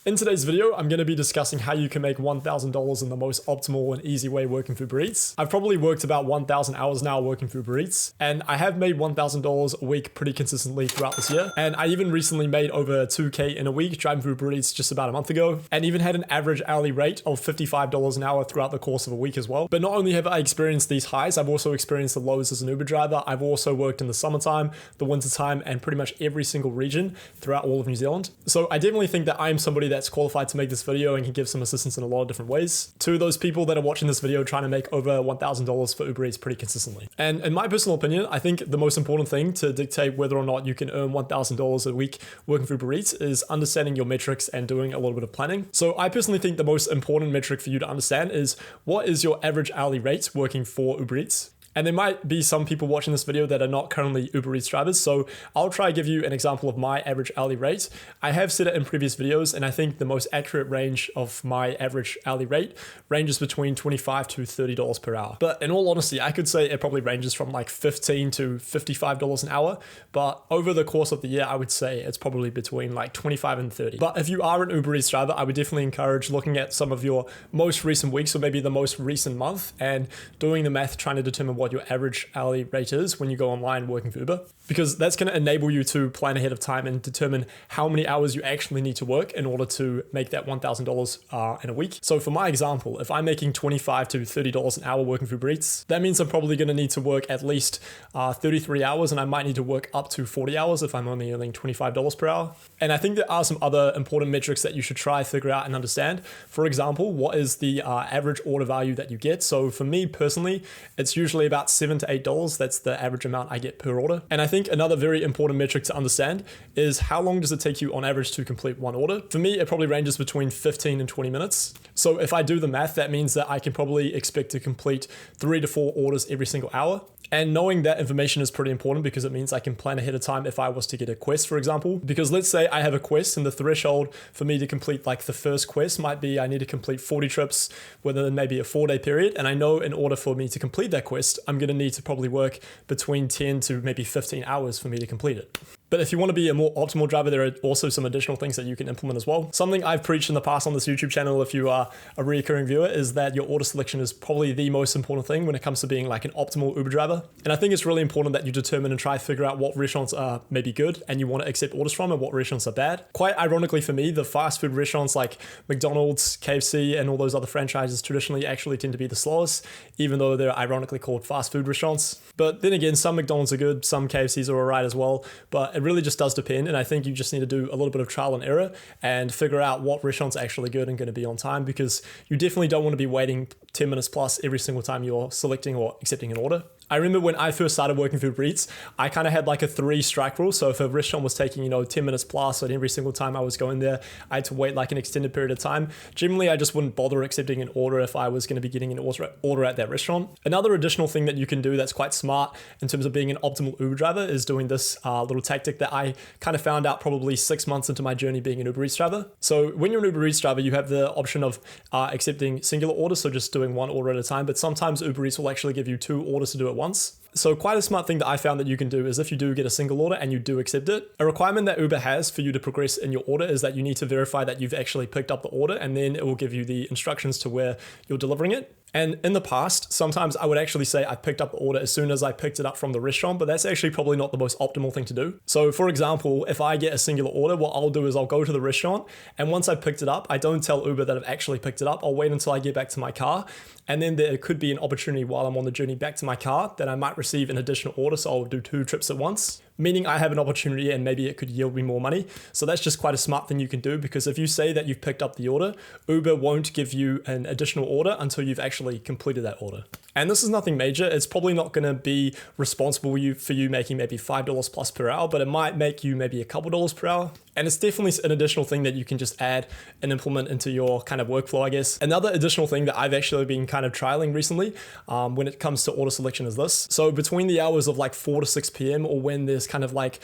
In today's video, I'm going to be discussing how you can make $1,000 in the most optimal and easy way working for Uber Eats. I've probably worked about 1,000 hours now working for Uber Eats, and I have made $1,000 a week pretty consistently throughout this year. And I even recently made over 2K in a week driving for Uber Eats just about a month ago, and even had an average hourly rate of $55 an hour throughout the course of a week as well. But not only have I experienced these highs, I've also experienced the lows as an Uber driver. I've also worked in the summertime, the wintertime, and pretty much every single region throughout all of New Zealand. So I definitely think that I am somebody that's qualified to make this video and can give some assistance in a lot of different ways to those people that are watching this video trying to make over $1,000 for Uber Eats pretty consistently. And in my personal opinion, I think the most important thing to dictate whether or not you can earn $1,000 a week working for Uber Eats is understanding your metrics and doing a little bit of planning. So I personally think the most important metric for you to understand is what is your average hourly rate working for Uber Eats. And there might be some people watching this video that are not currently Uber Eats drivers, so I'll try to give you an example of my average hourly rate. I have said it in previous videos, and I think the most accurate range of my average hourly rate ranges between $25 to $30 per hour. But in all honesty, I could say it probably ranges from like $15 to $55 an hour, but over the course of the year, I would say it's probably between like 25 and 30. But if you are an Uber Eats driver, I would definitely encourage looking at some of your most recent weeks or maybe the most recent month and doing the math, trying to determine what your average hourly rate is when you go online working for Uber, because that's going to enable you to plan ahead of time and determine how many hours you actually need to work in order to make that $1,000 in a week. So for my example, if I'm making $25 to $30 an hour working for Uber Eats, that means I'm probably going to need to work at least 33 hours, and I might need to work up to 40 hours if I'm only earning $25 per hour. And I think there are some other important metrics that you should try to figure out and understand. For example, what is the average order value that you get? So for me personally, it's usually about $7 to $8. That's the average amount I get per order. And I think another very important metric to understand is how long does it take you on average to complete one order? For me, it probably ranges between 15 and 20 minutes. So if I do the math, that means that I can probably expect to complete 3 to 4 orders every single hour. And knowing that information is pretty important because it means I can plan ahead of time if I was to get a quest, for example. Because let's say I have a quest and the threshold for me to complete like the first quest might be I need to complete 40 trips within maybe a 4-day period. And I know in order for me to complete that quest, I'm going to need to probably work between 10 to maybe 15 hours for me to complete it. But if you want to be a more optimal driver, there are also some additional things that you can implement as well. Something I've preached in the past on this YouTube channel, if you are a recurring viewer, is that your order selection is probably the most important thing when it comes to being like an optimal Uber driver. And I think it's really important that you determine and try to figure out what restaurants are maybe good and you want to accept orders from and what restaurants are bad. Quite ironically for me, the fast food restaurants like McDonald's, KFC, and all those other franchises traditionally actually tend to be the slowest, even though they're ironically called fast food restaurants. But then again, some McDonald's are good, some KFCs are alright as well, but it really just does depend. And I think you just need to do a little bit of trial and error and figure out what restaurants are actually good and going to be on time, because you definitely don't want to be waiting 10 minutes plus every single time you're selecting or accepting an order. I remember when I first started working for Uber Eats, I kind of had like a 3-strike rule. So if a restaurant was taking, 10 minutes plus, and every single time I was going there, I had to wait like an extended period of time. Generally, I just wouldn't bother accepting an order if I was going to be getting an order at that restaurant. Another additional thing that you can do that's quite smart in terms of being an optimal Uber driver is doing this little tactic that I kind of found out probably 6 months into my journey being an Uber Eats driver. So when you're an Uber Eats driver, you have the option of accepting singular orders, so just doing one order at a time. But sometimes Uber Eats will actually give you 2 orders to do at once. So quite a smart thing that I found that you can do is if you do get a single order and you do accept it, a requirement that Uber has for you to progress in your order is that you need to verify that you've actually picked up the order, and then it will give you the instructions to where you're delivering it. And in the past, sometimes I would actually say I picked up the order as soon as I picked it up from the restaurant, but that's actually probably not the most optimal thing to do. So for example, if I get a singular order, what I'll do is I'll go to the restaurant, and once I picked it up, I don't tell Uber that I've actually picked it up. I'll wait until I get back to my car, and then there could be an opportunity while I'm on the journey back to my car that I might receive an additional order, so I'll do 2 trips at once, meaning I have an opportunity and maybe it could yield me more money. So that's just quite a smart thing you can do, because if you say that you've picked up the order, Uber won't give you an additional order until you've actually completed that order. And this is nothing major. It's probably not going to be responsible for you making maybe $5 plus per hour, but it might make you maybe a couple dollars per hour. And it's definitely an additional thing that you can just add and implement into your kind of workflow, I guess. Another additional thing that I've actually been kind of trialing recently when it comes to order selection is this. So between the hours of like 4 to 6 p.m. or when there's kind of like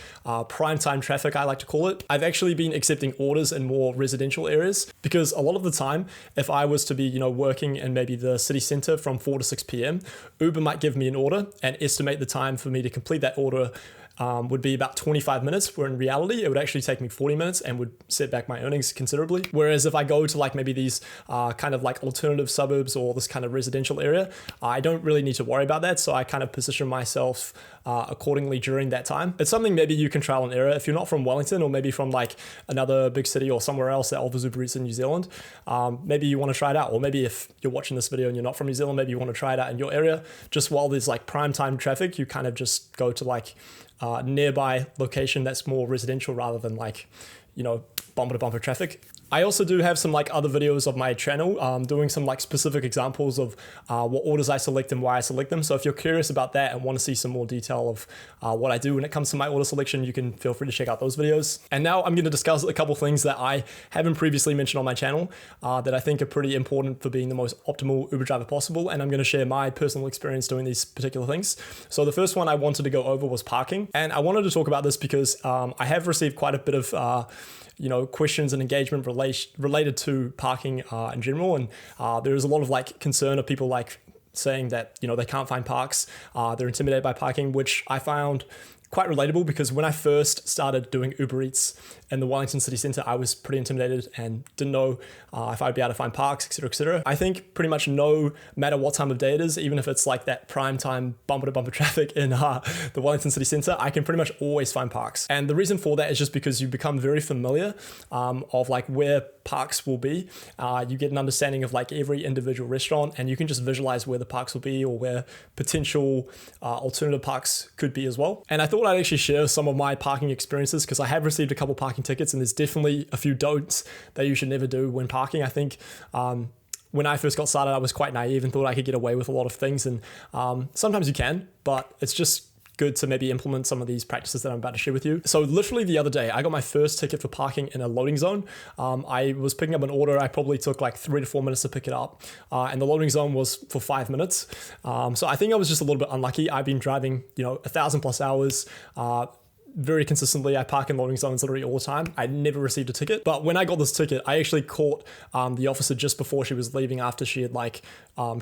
prime time traffic, I like to call it, I've actually been accepting orders in more residential areas, because a lot of the time, if I was to be, working in maybe the city center from 4 to 6 p.m., Uber might give me an order and estimate the time for me to complete that order would be about 25 minutes, where in reality, it would actually take me 40 minutes and would set back my earnings considerably. Whereas if I go to like maybe these kind of like alternative suburbs or this kind of residential area, I don't really need to worry about that. So I kind of position myself accordingly during that time. It's something maybe you can trial and error. If you're not from Wellington, or maybe from like another big city or somewhere else that offers Uber Eats in New Zealand, maybe you want to try it out. Or maybe if you're watching this video and you're not from New Zealand, maybe you want to try it out in your area. Just while there's like prime time traffic, you kind of just go to like nearby location that's more residential rather than like, you know, bumper to bumper traffic. I also do have some like other videos of my channel doing some like specific examples of what orders I select and why I select them. So if you're curious about that and want to see some more detail of what I do when it comes to my order selection, you can feel free to check out those videos. And now I'm going to discuss a couple things that I haven't previously mentioned on my channel that I think are pretty important for being the most optimal Uber driver possible. And I'm going to share my personal experience doing these particular things. So the first one I wanted to go over was parking. And I wanted to talk about this because I have received quite a bit of questions and engagement related to parking in general. And there is a lot of like concern of people like saying that, they can't find parks. They're intimidated by parking, which I found quite relatable because when I first started doing Uber Eats in the Wellington city centre, I was pretty intimidated and didn't know if I'd be able to find parks, etc., etc. I think pretty much no matter what time of day it is, even if it's like that prime time bumper to bumper traffic in the Wellington city centre, I can pretty much always find parks. And the reason for that is just because you become very familiar of like where parks will be. You get an understanding of like every individual restaurant, and you can just visualize where the parks will be or where potential alternative parks could be as well. And I thought I'd actually share some of my parking experiences because I have received a couple parking tickets, and there's definitely a few don'ts that you should never do when parking. I think when I first got started, I was quite naive and thought I could get away with a lot of things, and sometimes you can, but it's just good to maybe implement some of these practices that I'm about to share with you. So literally the other day, I got my first ticket for parking in a loading zone. I was picking up an order. I probably took like 3 to 4 minutes to pick it up. And the loading zone was for 5 minutes. So I think I was just a little bit unlucky. I've been driving, 1,000+ hours, very consistently. I park in loading zones literally all the time. I never received a ticket, but when I got this ticket, I actually caught the officer just before she was leaving after she had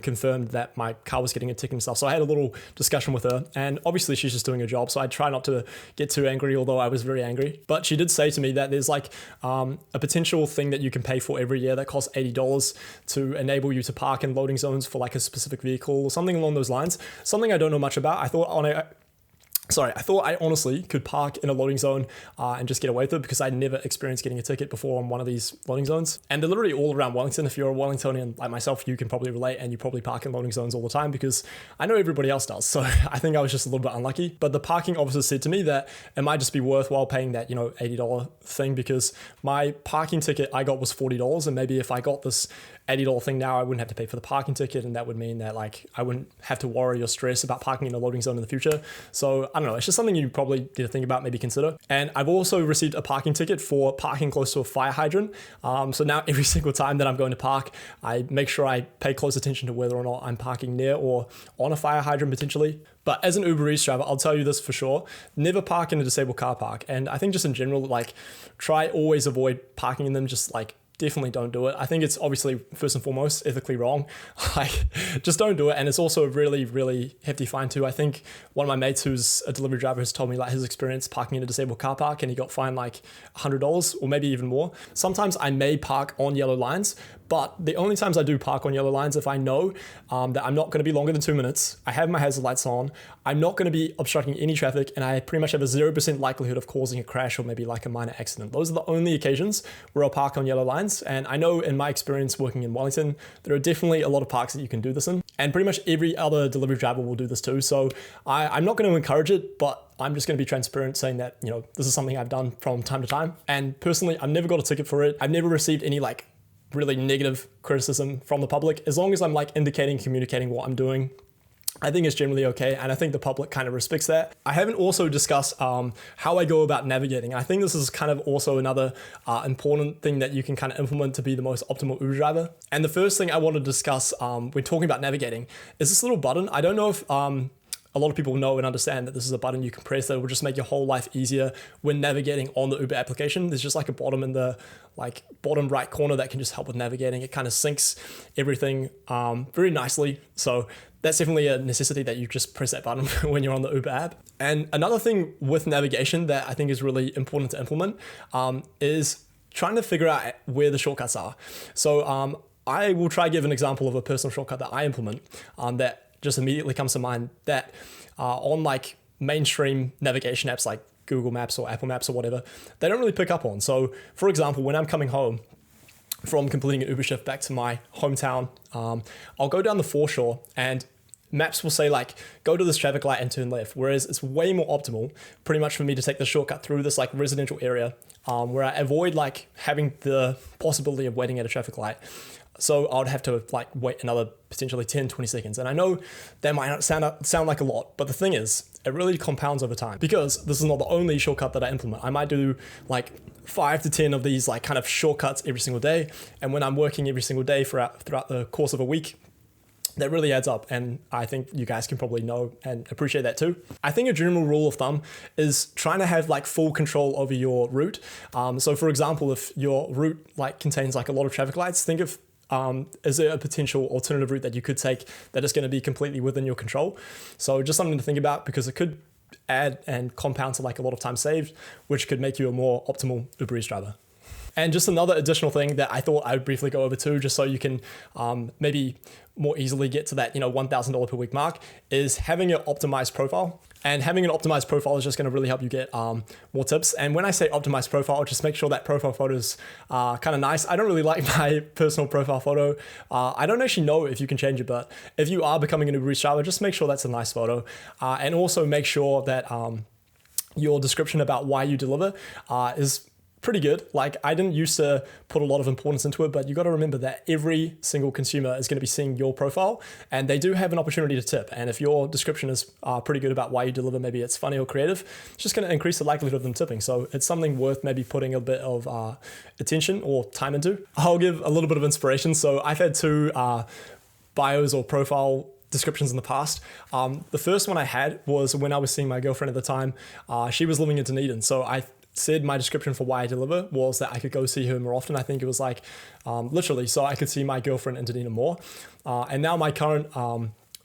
confirmed that my car was getting a ticket and stuff. So I had a little discussion with her, and obviously she's just doing her job. So I try not to get too angry, although I was very angry. But she did say to me that there's a potential thing that you can pay for every year that costs $80 to enable you to park in loading zones for like a specific vehicle or something along those lines. Something I don't know much about. I thought I honestly could park in a loading zone and just get away with it because I never experienced getting a ticket before on one of these loading zones. And they're literally all around Wellington. If you're a Wellingtonian like myself, you can probably relate, and you probably park in loading zones all the time because I know everybody else does. So I think I was just a little bit unlucky. But the parking officer said to me that it might just be worthwhile paying that, $80 thing, because my parking ticket I got was $40. And maybe if I got this $80 thing now, I wouldn't have to pay for the parking ticket, and that would mean that I wouldn't have to worry or stress about parking in a loading zone in the future. So I don't know, it's just something you probably need to think about, maybe consider. And I've also received a parking ticket for parking close to a fire hydrant. So now every single time that I'm going to park, I make sure I pay close attention to whether or not I'm parking near or on a fire hydrant potentially. But as an Uber Eats driver, I'll tell you this for sure, never park in a disabled car park. And I think just in general, try always avoid parking in them, just definitely don't do it. I think it's obviously first and foremost ethically wrong. Just don't do it. And it's also a really, really hefty fine too. I think one of my mates who's a delivery driver has told me his experience parking in a disabled car park, and he got fined $100 or maybe even more. Sometimes I may park on yellow lines, but the only times I do park on yellow lines, if I know that I'm not going to be longer than 2 minutes, I have my hazard lights on, I'm not going to be obstructing any traffic, and I pretty much have a 0% likelihood of causing a crash or maybe a minor accident. Those are the only occasions where I'll park on yellow lines. And I know in my experience working in Wellington, there are definitely a lot of parks that you can do this in. And pretty much every other delivery driver will do this too. So I'm not going to encourage it, but I'm just going to be transparent saying that, this is something I've done from time to time. And personally, I've never got a ticket for it. I've never received any really negative criticism from the public. As long as I'm indicating, communicating what I'm doing, I think it's generally okay, and I think the public kind of respects that. I haven't also discussed how I go about navigating. I think this is kind of also another important thing that you can kind of implement to be the most optimal Uber driver. And the first thing I want to discuss when talking about navigating is this little button. I don't know if a lot of people know and understand that this is a button you can press that will just make your whole life easier when navigating on the Uber application. There's just like a bottom in the bottom right corner that can just help with navigating. It kind of syncs everything very nicely. So that's definitely a necessity that you just press that button when you're on the Uber app. And another thing with navigation that I think is really important to implement is trying to figure out where the shortcuts are. So I will try to give an example of a personal shortcut that I implement that just immediately comes to mind that on like mainstream navigation apps like Google Maps or Apple Maps or whatever, they don't really pick up on. So for example, when I'm coming home from completing an Uber shift back to my hometown, I'll go down the foreshore and maps will say like, go to this traffic light and turn left. Whereas it's way more optimal pretty much for me to take the shortcut through this like residential area where I avoid like having the possibility of waiting at a traffic light. So I would have to like wait another potentially 10, 20 seconds. And I know that might not sound like a lot, but the thing is, it really compounds over time because this is not the only shortcut that I implement. I might do like 5 to 10 of these like kind of shortcuts every single day. And when I'm working every single day throughout the course of a week, that really adds up. And I think you guys can probably know and appreciate that too. I think a general rule of thumb is trying to have like full control over your route. So for example, if your route like contains like a lot of traffic lights, think of is there a potential alternative route that you could take that is going to be completely within your control? So just something to think about because it could add and compound to like a lot of time saved, which could make you a more optimal Uber Eats driver. And just another additional thing that I thought I would briefly go over too, just so you can maybe more easily get to that $1,000 per week mark, is having an optimized profile. And having an optimized profile is just going to really help you get more tips. And when I say optimized profile, just make sure that profile photos are kind of nice. I don't really like my personal profile photo. I don't actually know if you can change it, but if you are becoming an Uber Eats driver, just make sure that's a nice photo. And also make sure that your description about why you deliver is pretty good. Like I didn't used to put a lot of importance into it, but you got to remember that every single consumer is going to be seeing your profile and they do have an opportunity to tip. And if your description is pretty good about why you deliver, maybe it's funny or creative, it's just going to increase the likelihood of them tipping. So it's something worth maybe putting a bit of attention or time into. I'll give a little bit of inspiration. So I've had two bios or profile descriptions in the past. The first one I had was when I was seeing my girlfriend at the time. She was living in Dunedin. So I said my description for why I deliver was that I could go see her more often. I think it was like literally so I could see my girlfriend in Dunedin more. And now my current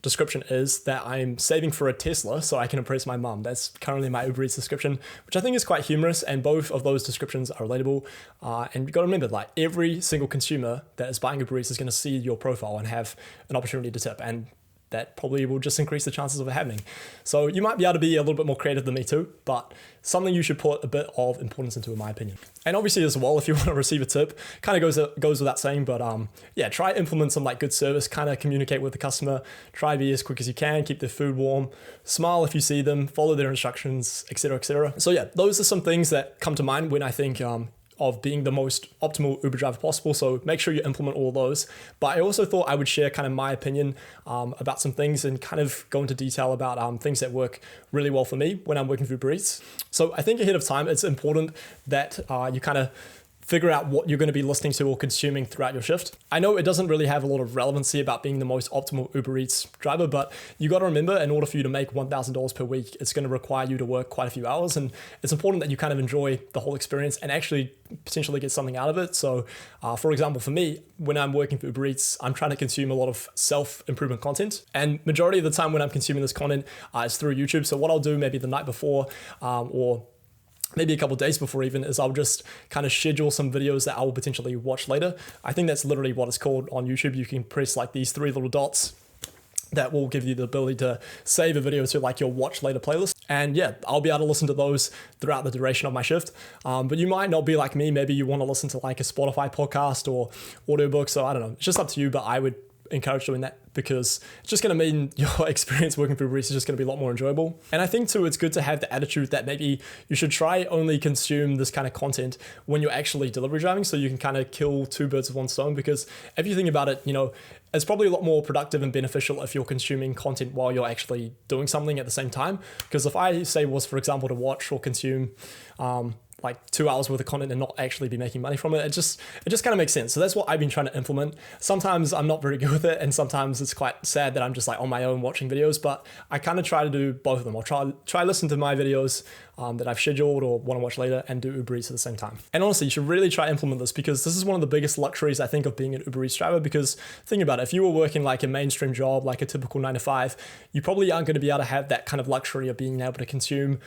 description is that I'm saving for a Tesla so I can impress my mum. That's currently my Uber Eats description, which I think is quite humorous, and both of those descriptions are relatable. And you've got to remember, like every single consumer that is buying Uber Eats is going to see your profile and have an opportunity to tip. And that probably will just increase the chances of it happening. So you might be able to be a little bit more creative than me too, but something you should put a bit of importance into, in my opinion. And obviously as well, if you want to receive a tip, kind of goes without saying, but yeah, try implement some like good service, kind of communicate with the customer, try be as quick as you can, keep their food warm, smile if you see them, follow their instructions, etc., etc. So yeah, those are some things that come to mind when I think of being the most optimal Uber driver possible. So make sure you implement all of those. But I also thought I would share kind of my opinion about some things and kind of go into detail about things that work really well for me when I'm working through Uber Eats. So I think ahead of time, it's important that you kind of figure out what you're going to be listening to or consuming throughout your shift. I know it doesn't really have a lot of relevancy about being the most optimal Uber Eats driver, but you got to remember, in order for you to make $1,000 per week, it's going to require you to work quite a few hours. And it's important that you kind of enjoy the whole experience and actually potentially get something out of it. So for example, for me, when I'm working for Uber Eats, I'm trying to consume a lot of self-improvement content. And majority of the time when I'm consuming this content is through YouTube. So what I'll do maybe the night before or maybe a couple of days before even, is I'll just kind of schedule some videos that I will potentially watch later. I think that's literally what it's called on YouTube. You can press like these 3 little dots that will give you the ability to save a video to like your watch later playlist. And yeah, I'll be able to listen to those throughout the duration of my shift. But you might not be like me. Maybe you want to listen to like a Spotify podcast or audiobook. So I don't know, it's just up to you, but I would encourage doing that because it's just going to mean your experience working through Uber Eats is just going to be a lot more enjoyable. And I think too, it's good to have the attitude that maybe you should try only consume this kind of content when you're actually delivery driving, so you can kind of kill 2 birds with 1 stone. Because if you think about it, it's probably a lot more productive and beneficial if you're consuming content while you're actually doing something at the same time. Because if I say was, for example, to watch or consume like 2 hours worth of content and not actually be making money from it. It just kind of makes sense. So that's what I've been trying to implement. Sometimes I'm not very good with it, and sometimes it's quite sad that I'm just like on my own watching videos, but I kind of try to do both of them. I'll try listen to my videos that I've scheduled or want to watch later and do Uber Eats at the same time. And honestly, you should really try to implement this, because this is one of the biggest luxuries I think of being an Uber Eats driver. Because think about it, if you were working like a mainstream job, like a typical 9 to 5, you probably aren't going to be able to have that kind of luxury of being able to consume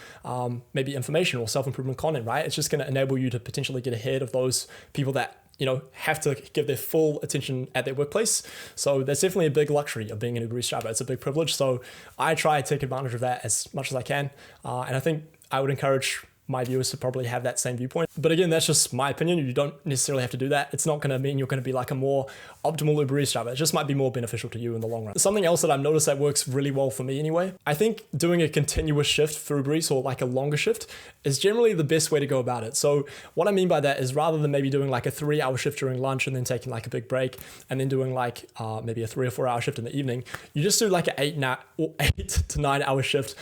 maybe information or self-improvement content, right? It's just going to enable you to potentially get ahead of those people that, you know, have to give their full attention at their workplace. So that's definitely a big luxury of being an Uber Eats driver. It's a big privilege. So I try to take advantage of that as much as I can. And I think I would encourage my viewers to probably have that same viewpoint. But again, that's just my opinion. You don't necessarily have to do that. It's not going to mean you're going to be like a more optimal Uber Eats driver. It just might be more beneficial to you in the long run. Something else that I've noticed that works really well for me anyway, I think doing a continuous shift for Uber Eats, or like a longer shift, is generally the best way to go about it. So what I mean by that is, rather than maybe doing like a 3-hour shift during lunch and then taking like a big break and then doing like maybe a 3 or 4 hour shift in the evening, you just do like an 8 to 9 hour shift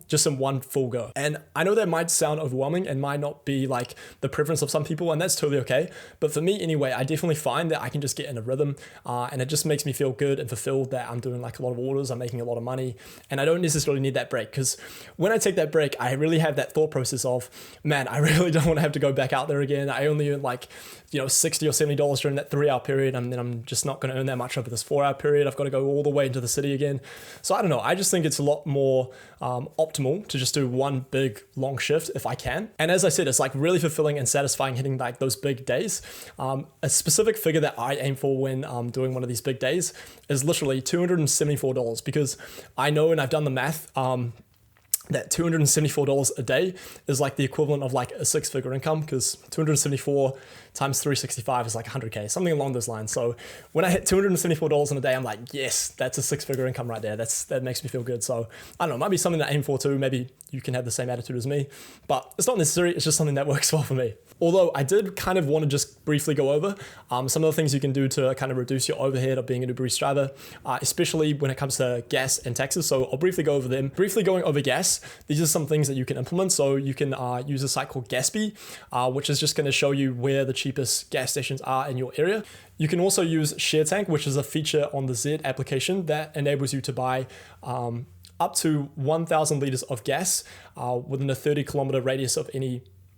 just in one full go. And I know that might sound overwhelming and might not be like the preference of some people, and that's totally okay. But for me anyway, I definitely find that I can just get in a rhythm and it just makes me feel good and fulfilled that I'm doing like a lot of orders, I'm making a lot of money, and I don't necessarily need that break. Because when I take that break, I really have that thought process of, man, I really don't want to have to go back out there again. I only earned like, you know, $60 or $70 during that 3-hour period, and then I'm just not going to earn that much over this 4-hour period. I've got to go all the way into the city again. So I don't know. I just think it's a lot more optimal to just do one big long shift if I can. And as I said, it's like really fulfilling and satisfying hitting like those big days. A specific figure that I aim for when doing one of these big days is literally $274, because I know, and I've done the math, that $274 a day is like the equivalent of like a 6-figure income, because 274 times 365 is like 100K, something along those lines. So when I hit $274 in a day, I'm like, yes, that's a 6-figure income right there. That makes me feel good. So I don't know, it might be something to aim for too. Maybe you can have the same attitude as me, but it's not necessary. It's just something that works well for me. Although I did kind of want to just briefly go over some of the things you can do to kind of reduce your overhead of being an Uber Eats driver, especially when it comes to gas and taxes. So I'll briefly go over them. Briefly going over gas, these are some things that you can implement. So you can use a site called Gaspy, which is just going to show you where the cheapest gas stations are in your area. You can also use ShareTank, which is a feature on the Z application that enables you to buy up to 1,000 liters of gas within a 30-kilometer radius of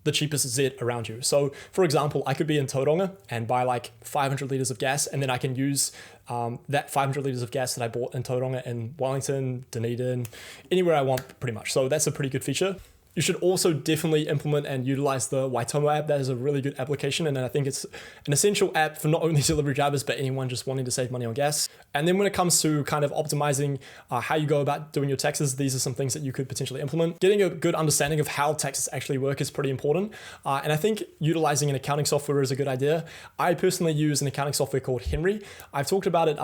the cheapest Z around you. So for example, I could be in Tauranga and buy like 500 liters of gas, and then I can use that 500 liters of gas that I bought in Tauranga in Wellington, Dunedin, anywhere I want pretty much. So that's a pretty good feature. You should also definitely implement and utilize the Waitomo app. That is a really good application, and I think it's an essential app for not only delivery drivers, but anyone just wanting to save money on gas. And then when it comes to kind of optimizing how you go about doing your taxes, these are some things that you could potentially implement. Getting a good understanding of how taxes actually work is pretty important. And I think utilizing an accounting software is a good idea. I personally use an accounting software called Henry. I've talked about it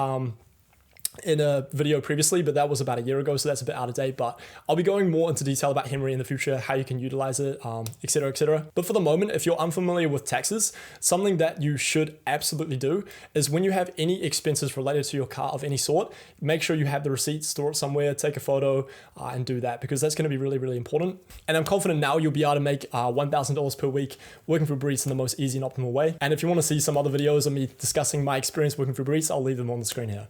in a video previously, but that was about a year ago, so that's a bit out of date. But I'll be going more into detail about Henry in the future, how you can utilize it, etc., etc. But for the moment, if you're unfamiliar with taxes, something that you should absolutely do is when you have any expenses related to your car of any sort, make sure you have the receipt, store it somewhere, take a photo, and do that, because that's going to be really, really important. And I'm confident now you'll be able to make $1,000 per week working for Uber Eats in the most easy and optimal way. And if you want to see some other videos of me discussing my experience working for Uber Eats, I'll leave them on the screen here.